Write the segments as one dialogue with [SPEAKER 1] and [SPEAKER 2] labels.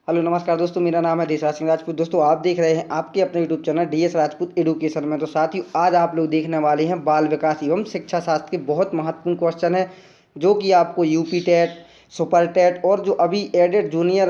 [SPEAKER 1] Hello नमस्कार दोस्तों, मेरा नाम है देशराज सिंह राजपूत। दोस्तों आप देख रहे हैं आपके अपने YouTube channel DS Rajput education में। तो साथियों आज आप लोग देखने वाले हैं बाल विकास एवं शिक्षा शास्त्र के बहुत महत्वपूर्ण क्वेश्चन है, जो कि आपको यूपी टेट, सुपर टेट और जो अभी एडेड जूनियर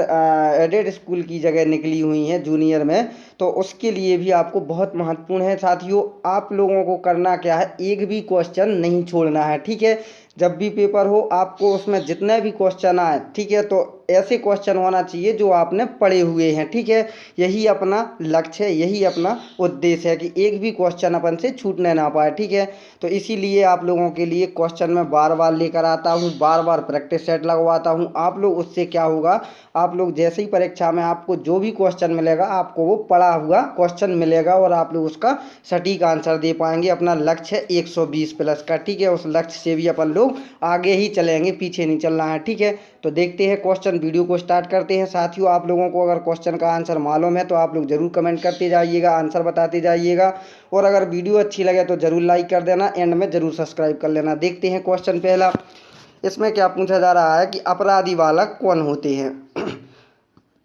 [SPEAKER 1] एडेड स्कूल की जगह निकली हुई हैं जूनियर में, तो उसके लिए भी आपको बहुत महत्वपूर्ण है। साथियों आप लोगों को करना क्या है, एक भी क्वेश्चन नहीं छोड़ना है, ठीक है। जब भी पेपर हो आपको उसमें जितने भी क्वेश्चन आए, ठीक है, तो ऐसे क्वेश्चन होना चाहिए जो आपने पढ़े हुए हैं, ठीक है। यही अपना लक्ष्य है, यही अपना उद्देश्य है कि एक भी क्वेश्चन अपन से छूटने ना पाए, ठीक है। तो इसीलिए आप लोगों के लिए क्वेश्चन मैं बार बार लेकर आता हूँ, बार बार प्रैक्टिस सेट लगवाता हूँ। आप लोग उससे क्या होगा, आप लोग जैसे ही परीक्षा में आपको जो भी क्वेश्चन मिलेगा आपको वो पढ़ा हुआ क्वेश्चन मिलेगा और आप लोग उसका सटीक आंसर दे पाएंगे। अपना लक्ष्य है 120 प्लस का, ठीक है। उस लक्ष्य से भी अपन लोग आगे ही चलेंगे, पीछे नहीं चलना है, ठीक है। तो देखते हैं क्वेश्चन, वीडियो को स्टार्ट करते हैं। साथियों आप लोगों को अगर क्वेश्चन का आंसर मालूम है तो आप लोग जरूर कमेंट करते जाइएगा, आंसर बताते जाइएगा। और अगर वीडियो अच्छी लगे तो जरूर लाइक कर देना, एंड में जरूर सब्सक्राइब कर लेना। देखते हैं क्वेश्चन पहला। इसमें क्या पूछा जा रहा है कि अपराधी बालक कौन होते हैं।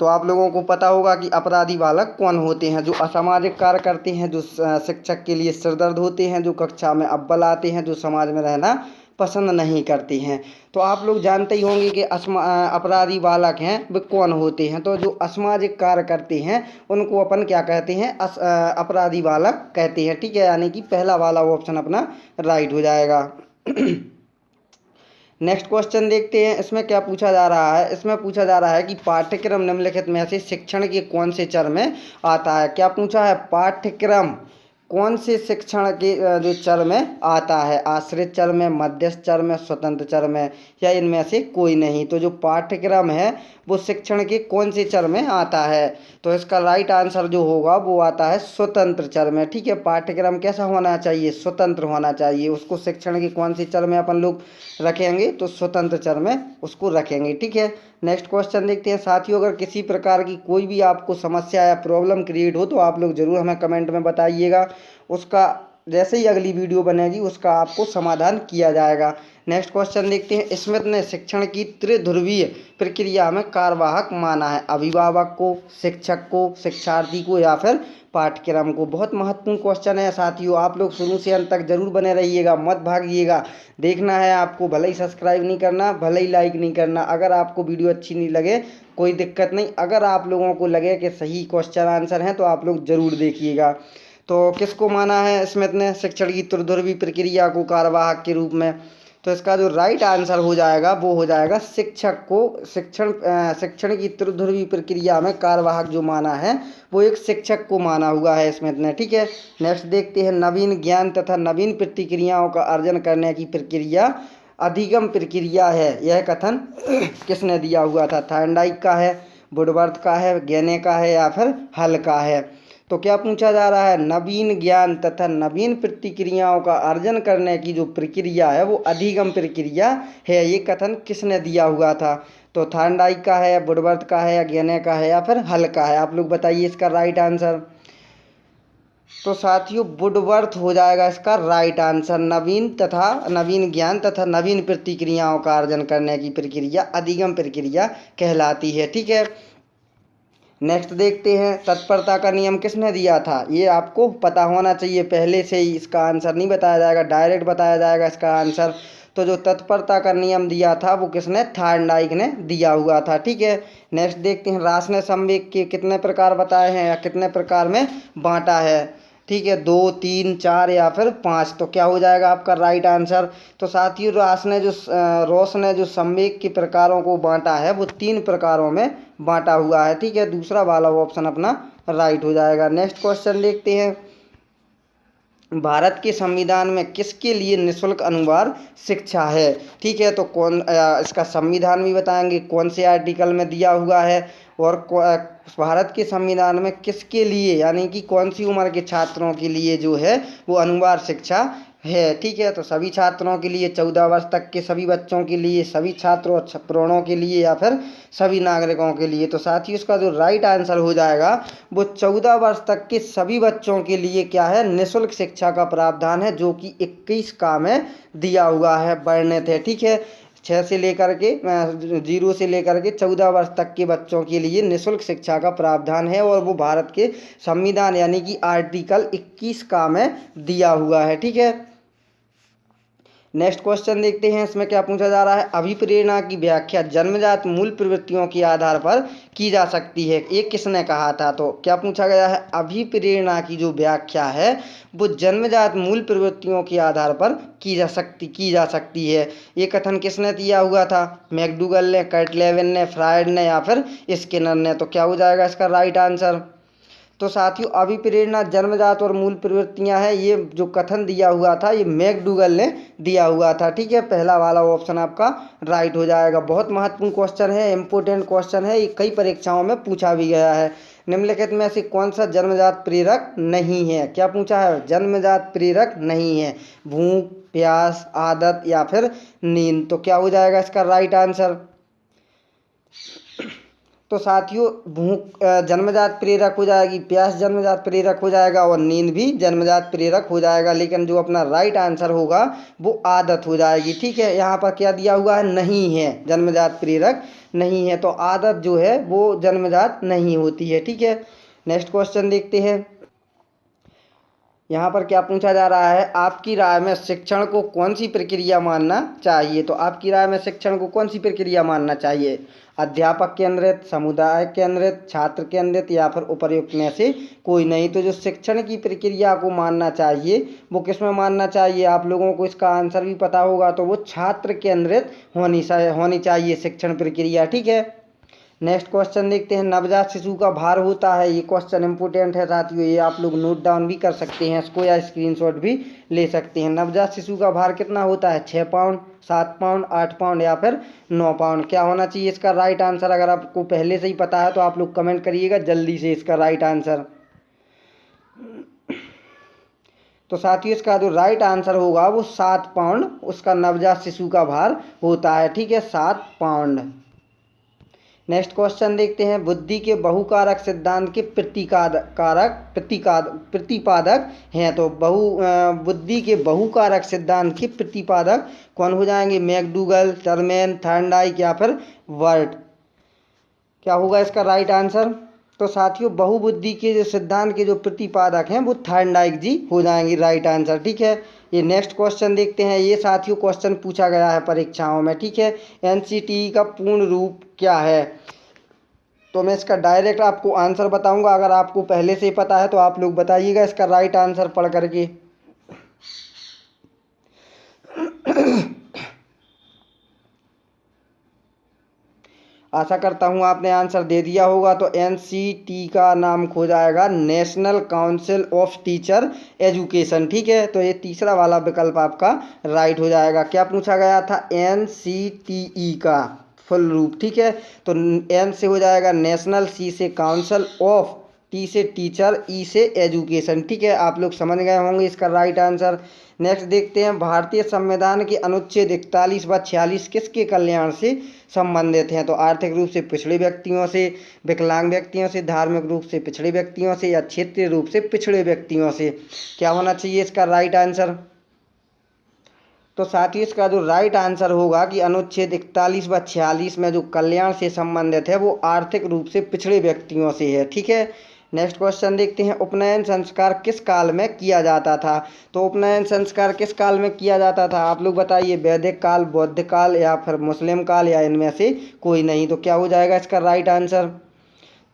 [SPEAKER 1] तो आप लोगों को पता होगा कि अपराधी बालक कौन होते हैं। जो असामाजिक कार्य करते हैं, जो शिक्षक के लिए सिरदर्द होते हैं, जो कक्षा में अव्वल आते हैं, जो समाज में रहना पसंद नहीं करते हैं। तो आप लोग जानते ही होंगे कि अपराधी बालक हैं वे कौन होते हैं। तो जो असामाजिक कार्य करते हैं उनको अपन क्या कहते हैं, अपराधी बालक कहते हैं, ठीक है। यानी कि पहला वाला ऑप्शन अपना राइट हो जाएगा। नेक्स्ट क्वेश्चन देखते हैं। इसमें क्या पूछा जा रहा है, इसमें पूछा जा रहा है कि पाठ्यक्रम निम्नलिखित में से शिक्षण के कौन से चर में आता है। क्या पूछा है, पाठ्यक्रम कौन से शिक्षण के जो चर में आता है, आश्रित चर में, मध्यस्थ चर में, स्वतंत्र चर में, या इनमें से कोई नहीं। तो जो पाठ्यक्रम है वो शिक्षण के कौन से चर में आता है, तो इसका राइट आंसर जो होगा वो आता है स्वतंत्र चर में, ठीक है। पाठ्यक्रम कैसा होना चाहिए, स्वतंत्र होना चाहिए। उसको शिक्षण के कौन से चर में अपन लोग रखेंगे, तो स्वतंत्र चर में उसको रखेंगे, ठीक है। नेक्स्ट क्वेश्चन देखते हैं। साथियों अगर किसी प्रकार की कोई भी आपको समस्या या प्रॉब्लम क्रिएट हो तो आप लोग ज़रूर हमें कमेंट में बताइएगा। उसका जैसे ही अगली वीडियो बनेगी उसका आपको समाधान किया जाएगा। नेक्स्ट क्वेश्चन देखते हैं। स्मिथ ने शिक्षण की त्रिध्रुवीय प्रक्रिया में कार्यवाहक माना है, अभिभावक को, शिक्षक को, शिक्षार्थी को, या फिर पाठ्यक्रम को। बहुत महत्वपूर्ण क्वेश्चन है साथियों, आप लोग शुरू से अंत तक जरूर बने रहिएगा, मत भागिएगा। देखना है आपको, भले ही सब्सक्राइब नहीं करना, भले ही लाइक नहीं करना। अगर आपको वीडियो अच्छी नहीं लगे कोई दिक्कत नहीं, अगर आप लोगों को लगे कि सही क्वेश्चन आंसर हैं तो आप लोग जरूर देखिएगा। तो किसको माना है स्मिथ ने शिक्षण की त्रिध्रुवीय प्रक्रिया को कार्यवाहक के रूप में, तो इसका जो राइट आंसर हो जाएगा वो हो जाएगा शिक्षक को। शिक्षण की त्रिध्रुवीय प्रक्रिया में कार्यवाहक जो माना है वो एक शिक्षक को माना हुआ है स्मिथ ने, ठीक है। नेक्स्ट देखते हैं। नवीन ज्ञान तथा नवीन प्रतिक्रियाओं का अर्जन करने की प्रक्रिया अधिगम प्रक्रिया है, यह कथन किसने दिया हुआ था। थार्नडाइक का है, वुडवर्थ का है, गेने का है, या फिर हल का है। तो क्या पूछा जा रहा है, नवीन ज्ञान तथा नवीन प्रतिक्रियाओं का अर्जन करने की जो प्रक्रिया है वो अधिगम प्रक्रिया है, ये कथन किसने दिया हुआ था। तो थार्नडाइक का है, वुडवर्थ का है, या गेने का है, या फिर हल का है। आप लोग बताइए इसका राइट आंसर। तो साथियों वुडवर्थ हो जाएगा इसका राइट आंसर। नवीन ज्ञान तथा नवीन प्रतिक्रियाओं का अर्जन करने की प्रक्रिया अधिगम प्रक्रिया कहलाती है, ठीक है। नेक्स्ट देखते हैं। तत्परता का नियम किसने दिया था, ये आपको पता होना चाहिए, पहले से ही इसका आंसर नहीं बताया जाएगा, डायरेक्ट बताया जाएगा इसका आंसर। तो जो तत्परता का नियम दिया था वो किसने, थार्नडाइक ने दिया हुआ था, ठीक है। नेक्स्ट देखते हैं। रास ने संवेग के कितने प्रकार बताए हैं या कितने प्रकार में बांटा है, ठीक है, 2, 3, 4 या फिर 5। तो क्या हो जाएगा आपका राइट आंसर। तो साथियों रोस ने जो संवेग के प्रकारों को बांटा है वो 3 प्रकारों में बांटा हुआ है, ठीक है। दूसरा वाला ऑप्शन अपना राइट हो जाएगा। नेक्स्ट क्वेश्चन देखते हैं। भारत के संविधान में किसके लिए निःशुल्क अनुवाद शिक्षा है, ठीक है। तो इसका संविधान भी बताएंगे कौन से आर्टिकल में दिया हुआ है, और भारत के संविधान में किसके लिए यानी कि कौन सी उम्र के छात्रों के लिए जो है वो अनुवाद शिक्षा है, ठीक है। तो सभी छात्रों के लिए, 14 वर्ष तक के सभी बच्चों के लिए, सभी छात्रों प्रौढ़ों के लिए, या फिर सभी नागरिकों के लिए। तो साथ ही इसका जो राइट आंसर हो जाएगा वो 14 वर्ष तक के सभी बच्चों के लिए क्या है, निःशुल्क शिक्षा का प्रावधान है, जो कि 21 का में दिया हुआ है, वर्णित है, ठीक है। 6 से लेकर के 0 से लेकर के 14 वर्ष तक के बच्चों के लिए निःशुल्क शिक्षा का प्रावधान है और वो भारत के संविधान यानी कि आर्टिकल 21 का में दिया हुआ है। ठीक है, नेक्स्ट क्वेश्चन देखते हैं, इसमें क्या पूछा जा रहा है। अभिप्रेरणा की व्याख्या जन्मजात मूल प्रवृत्तियों के आधार पर की जा सकती है, ये किसने कहा था। तो क्या पूछा गया है, अभिप्रेरणा की जो व्याख्या है वो जन्मजात मूल प्रवृत्तियों के आधार पर की जा सकती है। ये कथन किसने दिया हुआ था, मैकडूगल ने, कर्टलेविन ने, फ्रायड ने या फिर स्किनर ने। तो क्या हो जाएगा इसका राइट आंसर। तो साथियों अभिप्रेरणा जन्मजात और मूल प्रवृत्तियां हैं, ये जो कथन दिया हुआ था ये मैकडूगल ने दिया हुआ था। ठीक है, पहला वाला ऑप्शन आपका राइट हो जाएगा। बहुत महत्वपूर्ण क्वेश्चन है, इंपॉर्टेंट क्वेश्चन है, ये कई परीक्षाओं में पूछा भी गया है। निम्नलिखित में से कौन सा जन्मजात प्रेरक नहीं है। क्या पूछा है, जन्मजात प्रेरक नहीं है, भूख, प्यास, आदत या फिर नींद। तो क्या हो जाएगा इसका राइट आंसर। तो साथियों भूख जन्मजात प्रेरक हो जाएगी, प्यास जन्मजात प्रेरक हो जाएगा और नींद भी जन्मजात प्रेरक हो जाएगा, लेकिन जो अपना राइट आंसर होगा वो आदत हो जाएगी। ठीक है, यहाँ पर क्या दिया हुआ है, नहीं है, जन्मजात प्रेरक नहीं है, तो आदत जो है वो जन्मजात नहीं होती है। ठीक है, नेक्स्ट क्वेश्चन देखते हैं, यहाँ पर क्या पूछा जा रहा है, आपकी राय में शिक्षण को कौन सी प्रक्रिया मानना चाहिए। तो आपकी राय में शिक्षण को कौन सी प्रक्रिया मानना चाहिए, अध्यापक केंद्रित, समुदाय केंद्रित, छात्र केंद्रित या फिर उपर्युक्त में से कोई नहीं। तो जो शिक्षण की प्रक्रिया को मानना चाहिए वो किस में मानना चाहिए, आप लोगों को इसका आंसर भी पता होगा, तो वो छात्र केंद्रित होनी चाहिए शिक्षण प्रक्रिया। ठीक है, नेक्स्ट क्वेश्चन देखते हैं, नवजात शिशु का भार होता है, ये क्वेश्चन इंपोर्टेंट है साथियों, ये आप लोग नोट डाउन भी कर सकते हैं इसको या स्क्रीनशॉट भी ले सकते हैं। नवजात शिशु का भार कितना होता है, 6 पाउंड, 7 पाउंड, 8 पाउंड या फिर 9 पाउंड। क्या होना चाहिए इसका राइट आंसर। अगर आपको पहले से ही पता है तो आप लोग कमेंट करिएगा जल्दी से इसका राइट आंसर। तो साथियों इसका जो राइट आंसर होगा वो 7 पाउंड उसका नवजात शिशु का भार होता है। ठीक है, 7 पाउंड। नेक्स्ट क्वेश्चन देखते हैं, बुद्धि के बहुकारक सिद्धांत के प्रतिपादक हैं। तो बुद्धि के बहुकारक सिद्धांत के प्रतिपादक कौन हो जाएंगे, मैकडूगल, टर्मेन, थॉर्नडाइक या फिर वर्ट। क्या होगा इसका राइट आंसर। तो साथियों बहुबुद्धि के जो सिद्धांत के जो प्रतिपादक हैं वो थॉर्नडाइक जी हो जाएंगे राइट आंसर। ठीक है, ये नेक्स्ट क्वेश्चन देखते हैं, ये साथियों क्वेश्चन पूछा गया है परीक्षाओं में। ठीक है, एनसीटीई का पूर्ण रूप क्या है। तो मैं इसका डायरेक्ट आपको आंसर बताऊंगा, अगर आपको पहले से ही पता है तो आप लोग बताइएगा इसका राइट आंसर पढ़ करके। आशा करता हूँ आपने आंसर दे दिया होगा। तो एनसीटी का नाम खो जाएगा national council of teacher education. ठीक है, तो ये तीसरा वाला विकल्प आपका राइट हो जाएगा। क्या पूछा गया था, एनसीटीई का फुल रूप। ठीक है, तो एन से हो जाएगा नेशनल, सी से काउंसिल, ऑफ, टी से टीचर, ई से एजुकेशन। ठीक है, आप लोग समझ गए होंगे इसका राइट आंसर। नेक्स्ट देखते हैं, भारतीय संविधान के अनुच्छेद 41 व 46 किसके कल्याण से संबंधित हैं। तो आर्थिक रूप से पिछड़े व्यक्तियों से, विकलांग व्यक्तियों से, धार्मिक रूप से पिछड़े व्यक्तियों से या क्षेत्रीय रूप से पिछड़े व्यक्तियों से। क्या होना चाहिए इसका राइट आंसर। तो साथियों इसका जो राइट आंसर होगा कि अनुच्छेद 41 व 46 में जो कल्याण से संबंधित है वो आर्थिक रूप से पिछड़े व्यक्तियों से है। ठीक है, नेक्स्ट क्वेश्चन देखते हैं, उपनयन संस्कार किस काल में किया जाता था। तो उपनयन संस्कार किस काल में किया जाता था, आप लोग बताइए, वैदिक काल, बौद्ध काल या फिर मुस्लिम काल या इनमें से कोई नहीं। तो क्या हो जाएगा इसका राइट आंसर।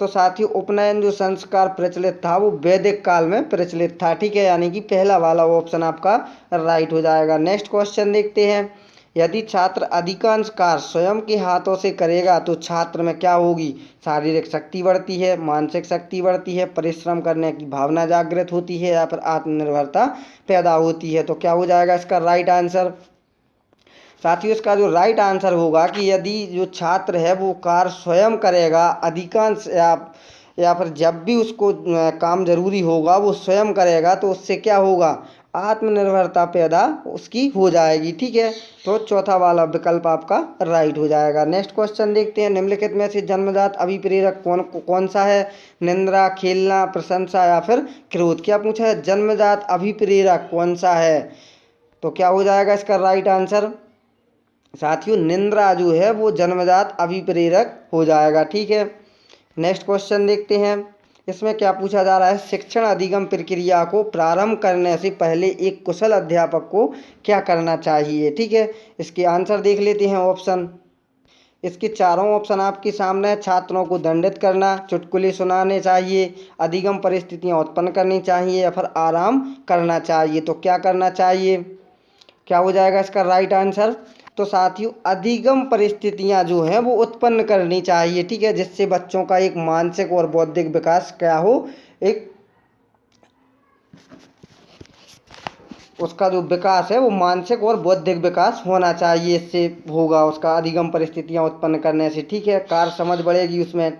[SPEAKER 1] तो साथियों उपनयन जो संस्कार प्रचलित था वो वैदिक काल में प्रचलित था। ठीक है, यानी कि पहला वाला ऑप्शन आपका राइट हो जाएगा। नेक्स्ट क्वेश्चन देखते हैं, यदि छात्र अधिकांश कार्य स्वयं के हाथों से करेगा तो छात्र में क्या होगी, शारीरिक शक्ति बढ़ती है, मानसिक शक्ति बढ़ती है, परिश्रम करने की भावना जागृत होती है या फिर आत्मनिर्भरता पैदा होती है। तो क्या हो जाएगा इसका राइट आंसर। साथियों इसका जो राइट आंसर होगा कि यदि जो छात्र है वो कार्य स्वयं करेगा, अधिकांश या फिर जब भी उसको काम जरूरी होगा वो स्वयं करेगा, तो उससे क्या होगा, आत्मनिर्भरता पैदा उसकी हो जाएगी। ठीक है, तो चौथा वाला विकल्प आपका राइट हो जाएगा। नेक्स्ट क्वेश्चन देखते हैं, निम्नलिखित में से जन्मजात अभिप्रेरक कौन सा है, निंदा, खेलना, प्रशंसा या फिर क्रोध। क्या पूछा है, जन्मजात अभिप्रेरक कौन सा है। तो क्या हो जाएगा इसका राइट आंसर। साथियों निंद्रा जो है वो जन्मजात अभिप्रेरक हो जाएगा। ठीक है, नेक्स्ट क्वेश्चन देखते हैं। इसमें क्या पूछा जा रहा है, शिक्षण अधिगम प्रक्रिया को प्रारंभ करने से पहले एक कुशल अध्यापक को क्या करना चाहिए। ठीक है, इसके आंसर देख लेते हैं ऑप्शन। इसके चारों ऑप्शन आपके सामने है। छात्रों को दंडित करना, चुटकुले सुनाने चाहिए, अधिगम परिस्थितियां उत्पन्न करनी चाहिए या फिर आराम करना चाहिए। तो क्या करना चाहिए, क्या हो जाएगा इसका राइट आंसर। तो साथियों अधिगम परिस्थितियां जो हैं वो उत्पन्न करनी चाहिए। ठीक है, जिससे बच्चों का एक मानसिक और बौद्धिक विकास क्या हो, एक उसका जो विकास है वो मानसिक और बौद्धिक विकास होना चाहिए, इससे होगा उसका अधिगम परिस्थितियां उत्पन्न करने से। ठीक है, कार्य समझ बढ़ेगी उसमें।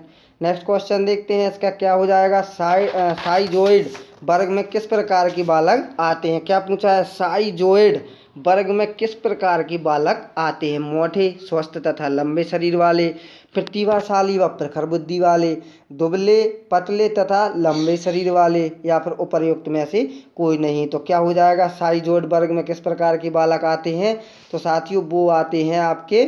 [SPEAKER 1] नेक्स्ट क्वेश्चन देखते हैं, इसका क्या हो जाएगा, साइजोइड वर्ग में किस प्रकार के बालक आते हैं। क्या पूछा है, साइजोइड वर्ग में किस प्रकार के बालक आते हैं। मोटे, स्वस्थ तथा लंबे शरीर वाले, प्रतिभाशाली व प्रखर बुद्धि वाले, दुबले पतले तथा लंबे शरीर वाले, या फिर उपर्युक्त में से कोई नहीं। तो क्या हो जाएगा, साइजोइड वर्ग में किस प्रकार के बालक आते हैं। तो साथियों वो आते हैं आपके,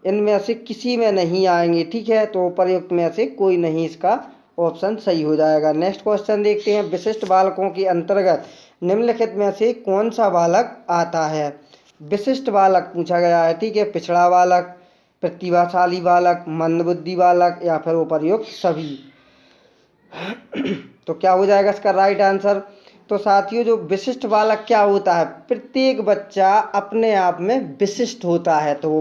[SPEAKER 1] इनमें से किसी में नहीं आएंगे। ठीक है, तो उपर्युक्त में से कोई नहीं, इसका ऑप्शन सही हो जाएगा। नेक्स्ट क्वेश्चन देखते हैं, विशिष्ट बालकों के अंतर्गत निम्नलिखित में से कौन सा बालक आता है। विशिष्ट बालक पूछा गया है। ठीक है, पिछड़ा बालक, प्रतिभाशाली बालक, मंदबुद्धि बालक या फिर उपर्युक्त सभी। तो क्या हो जाएगा इसका राइट आंसर। तो साथियों जो विशिष्ट बालक क्या होता है, प्रत्येक बच्चा अपने आप में विशिष्ट होता है। तो वो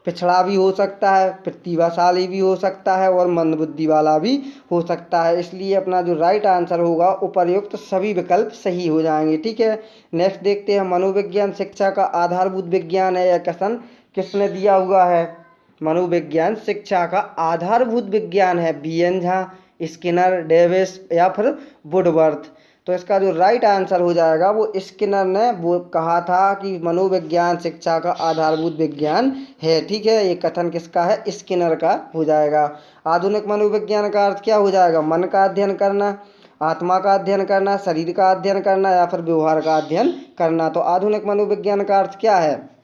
[SPEAKER 1] पिछड़ा भी हो सकता है, प्रतिभाशाली भी हो सकता है और मंदबुद्धि वाला भी हो सकता है। इसलिए अपना जो राइट आंसर होगा उपर्युक्त सभी विकल्प सही हो जाएंगे। ठीक है, नेक्स्ट देखते हैं, मनोविज्ञान शिक्षा का आधारभूत विज्ञान है, यह कथन किसने दिया हुआ है। मनोविज्ञान शिक्षा का आधारभूत विज्ञान है बीएन झा, स्किनर, डेविस या फिर वुडवर्थ। तो इसका जो राइट आंसर हो जाएगा वो स्किनर ने वो कहा था कि मनोविज्ञान शिक्षा का आधारभूत विज्ञान है। ठीक है, ये कथन किसका है, स्किनर का हो जाएगा। आधुनिक मनोविज्ञान का अर्थ क्या हो जाएगा, मन का अध्ययन करना, आत्मा का अध्ययन करना, शरीर का अध्ययन करना या फिर व्यवहार का अध्ययन करना। तो आधुनिक मनोविज्ञान का अर्थ क्या है,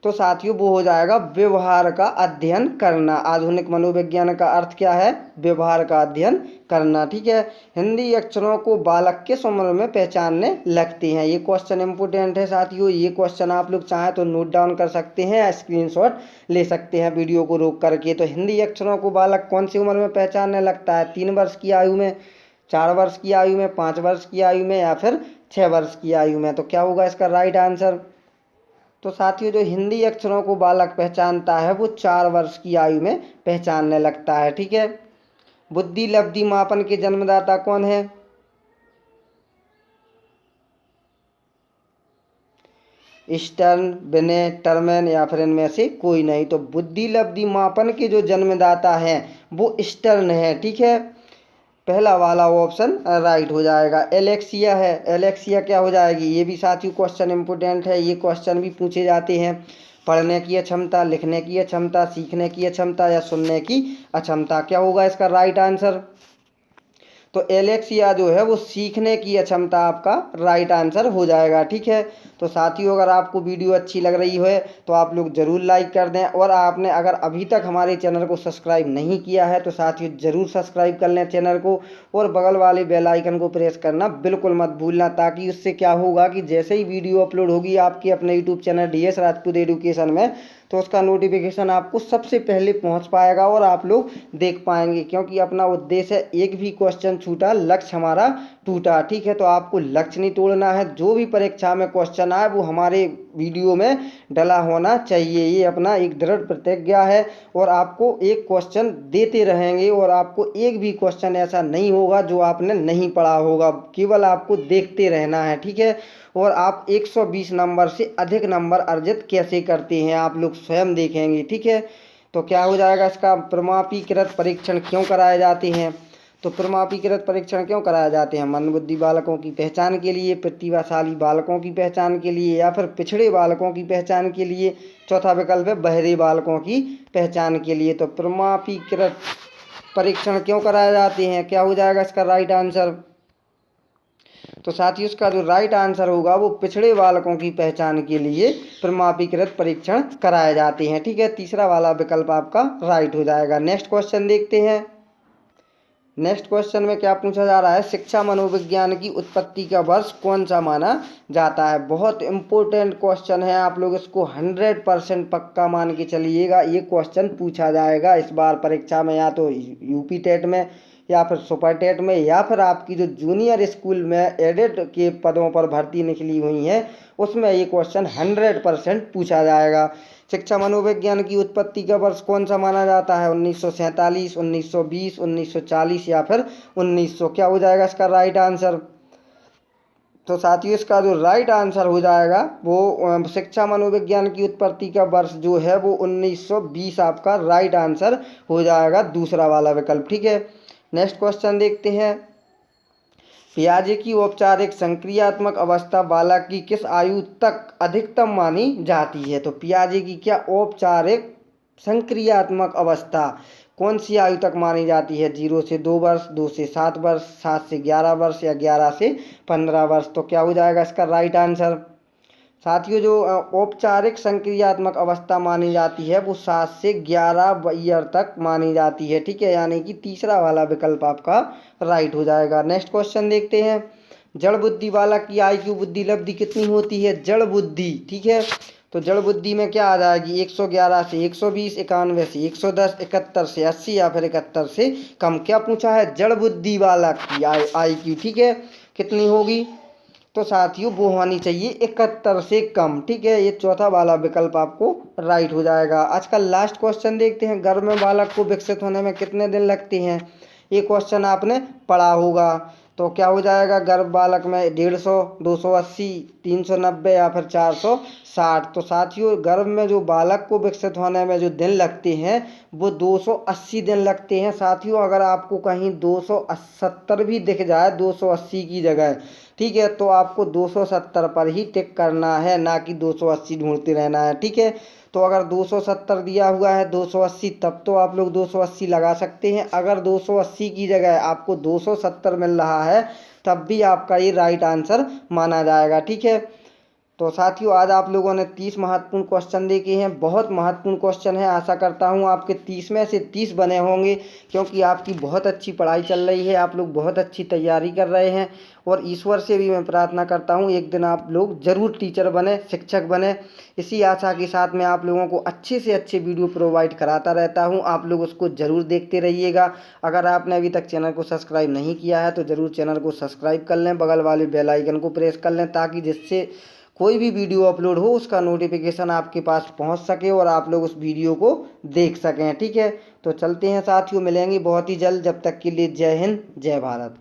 [SPEAKER 1] तो साथियों वो हो जाएगा व्यवहार का अध्ययन करना। आधुनिक मनोविज्ञान का अर्थ क्या है, व्यवहार का अध्ययन करना। ठीक है, हिंदी अक्षरों को बालक किस उम्र में पहचानने लगते हैं। ये क्वेश्चन इंपोर्टेंट है साथियों, ये क्वेश्चन आप लोग चाहें तो नोट डाउन कर सकते हैं या स्क्रीनशॉट ले सकते हैं वीडियो को रोक करके। तो हिंदी अक्षरों को बालक कौन सी उम्र में पहचानने लगता है, 3 वर्ष की आयु में, 4 वर्ष की आयु में, 5 वर्ष की आयु में या फिर 6 वर्ष की आयु में। तो क्या होगा इसका राइट आंसर। तो साथियों जो हिंदी अक्षरों को बालक पहचानता है वो 4 वर्ष की आयु में पहचानने लगता है। ठीक है, बुद्धि लब्धि मापन के जन्मदाता कौन है। स्टर्न, बिने, टर्मेन या फिर इनमें से कोई नहीं। तो बुद्धि लब्धि मापन के जो जन्मदाता हैं वो स्टर्न है। ठीक है, पहला वाला ऑप्शन राइट हो जाएगा। एलेक्सिया है, एलेक्सिया क्या हो जाएगी, ये भी साथियों क्वेश्चन इंपोर्टेंट है, ये क्वेश्चन भी पूछे जाते हैं। पढ़ने की अक्षमता, लिखने की अक्षमता, सीखने की अक्षमता या सुनने की अक्षमता। क्या होगा इसका राइट आंसर। तो एलेक्सिया जो है वो सीखने की अक्षमता आपका राइट आंसर हो जाएगा। ठीक है, तो साथियों अगर आपको वीडियो अच्छी लग रही है तो आप लोग ज़रूर लाइक कर दें, और आपने अगर अभी तक हमारे चैनल को सब्सक्राइब नहीं किया है तो साथियों ज़रूर सब्सक्राइब कर लें चैनल को, और बगल वाले बेल आइकन को प्रेस करना बिल्कुल मत भूलना, ताकि उससे क्या होगा कि जैसे ही वीडियो अपलोड होगी आपके अपने YouTube channel DS Rajput education में, तो उसका नोटिफिकेशन आपको सबसे पहले पहुंच पाएगा और आप लोग देख पाएंगे। क्योंकि अपना उद्देश्य है, एक भी क्वेश्चन छूटा लक्ष्य हमारा टूटा। ठीक है, तो आपको लक्ष्य नहीं तोड़ना है, जो भी परीक्षा में क्वेश्चन आए वो हमारे वीडियो में डला होना चाहिए, ये अपना एक दृढ़ प्रतिज्ञा है। और आपको एक क्वेश्चन देते रहेंगे और आपको एक भी क्वेश्चन ऐसा नहीं होगा जो आपने नहीं पढ़ा होगा, केवल आपको देखते रहना है। ठीक है, और आप 120 नंबर से अधिक नंबर अर्जित कैसे करते हैं आप लोग स्वयं देखेंगे। ठीक है, तो क्या हो जाएगा इसका, प्रमापीकृत परीक्षण क्यों कराए जाते हैं। तो प्रमापीकृत परीक्षण क्यों कराए जाते हैं, मंदबुद्धि बालकों की पहचान के लिए, प्रतिभाशाली बालकों की पहचान के लिए या फिर पिछड़े बालकों की पहचान के लिए। चौथा विकल्प है बहरे बालकों की पहचान के लिए। तो प्रमापीकृत परीक्षण क्यों कराए जाते हैं, क्या हो जाएगा इसका राइट आंसर। तो साथियों इसका जो राइट आंसर होगा वो पिछड़े बालकों की पहचान के लिए प्रमाणीकृत परीक्षण कराए जाते हैं। ठीक है, तीसरा वाला विकल्प आपका राइट हो जाएगा। नेक्स्ट क्वेश्चन देखते हैं। नेक्स्ट क्वेश्चन में क्या पूछा जा रहा है, शिक्षा मनोविज्ञान की उत्पत्ति का वर्ष कौन सा माना जाता है। बहुत इंपॉर्टेंट क्वेश्चन है, आप लोग इसको 100% पक्का मान के चलिएगा। ये क्वेश्चन पूछा जाएगा इस बार परीक्षा में, या तो यूपी टेट में या फिर सुपर टेट में, या फिर आपकी जो जूनियर स्कूल में एडिट के पदों पर भर्ती निकली हुई है उसमें ये क्वेश्चन 100% पूछा जाएगा। शिक्षा मनोविज्ञान की उत्पत्ति का वर्ष कौन सा माना जाता है, 1947, 1920, 1940 या फिर 1900। क्या हो जाएगा इसका राइट आंसर। तो साथियों इसका जो राइट आंसर हो जाएगा वो शिक्षा मनोविज्ञान की उत्पत्ति का वर्ष जो है वो 1920 आपका राइट आंसर हो जाएगा, दूसरा वाला विकल्प। ठीक है, नेक्स्ट क्वेश्चन देखते हैं। पियाजे की औपचारिक संक्रियात्मक अवस्था बालक की किस आयु तक अधिकतम मानी जाती है। तो पियाजे की क्या औपचारिक संक्रियात्मक अवस्था कौन सी आयु तक मानी जाती है, 0 से 2 वर्ष, 2 से 7 वर्ष, 7 से 11 वर्ष या 11 से 15 वर्ष। तो क्या हो जाएगा इसका राइट आंसर। साथियों जो औपचारिक संक्रियात्मक अवस्था मानी जाती है वो 7 से 11 ईयर तक मानी जाती है। ठीक है, यानी कि तीसरा वाला विकल्प आपका राइट हो जाएगा। नेक्स्ट क्वेश्चन देखते हैं। जड़ बुद्धि बालक की IQ बुद्धि लब्धि कितनी होती है, जड़ बुद्धि। ठीक है, तो जड़ बुद्धि में क्या आ जाएगी, 111 से 120, 91 से 110, 71 से 80 या फिर 71 से कम। क्या पूछा है, जड़ बुद्धि बालक की IQ। ठीक है, कितनी होगी, तो साथियों वो होनी चाहिए 71 से कम। ठीक है, ये चौथा वाला विकल्प आपको राइट हो जाएगा। आज का लास्ट क्वेश्चन देखते हैं। गर्भ में बालक को विकसित होने में कितने दिन लगते हैं, ये क्वेश्चन आपने पढ़ा होगा। तो क्या हो जाएगा, गर्भ बालक में 150, 280, 390 या फिर 460। तो साथियों गर्भ में जो बालक को विकसित होने में जो दिन लगते हैं वो 280 दिन लगते हैं। साथियों अगर आपको कहीं 270 भी दिख जाए 280 की जगह, ठीक है, तो आपको 270 पर ही टिक करना है, ना कि 280 ढूंढते रहना है। ठीक है, तो अगर 270 दिया हुआ है 280, तब तो आप लोग 280 लगा सकते हैं। अगर 280 की जगह आपको 270 मिल रहा है तब भी आपका ये राइट आंसर माना जाएगा। ठीक है, तो साथियों आज आप लोगों ने 30 महत्वपूर्ण क्वेश्चन देखे हैं। बहुत महत्वपूर्ण क्वेश्चन है, आशा करता हूँ आपके 30 में से 30 बने होंगे, क्योंकि आपकी बहुत अच्छी पढ़ाई चल रही है, आप लोग बहुत अच्छी तैयारी कर रहे हैं। और ईश्वर से भी मैं प्रार्थना करता हूँ एक दिन आप लोग ज़रूर टीचर बने, शिक्षक बने। इसी आशा के साथ मैं आप लोगों को अच्छे से अच्छे वीडियो प्रोवाइड कराता रहता हूँ, आप लोग उसको ज़रूर देखते रहिएगा। अगर आपने अभी तक चैनल को सब्सक्राइब नहीं किया है तो ज़रूर चैनल को सब्सक्राइब कर लें, बगल वाले बेल आइकन को प्रेस कर लें, ताकि जिससे कोई भी वीडियो अपलोड हो उसका नोटिफिकेशन आपके पास पहुंच सके और आप लोग उस वीडियो को देख सकें। ठीक है, तो चलते हैं साथियों, मिलेंगे बहुत ही जल्द। जब तक के लिए जय हिंद, जय भारत।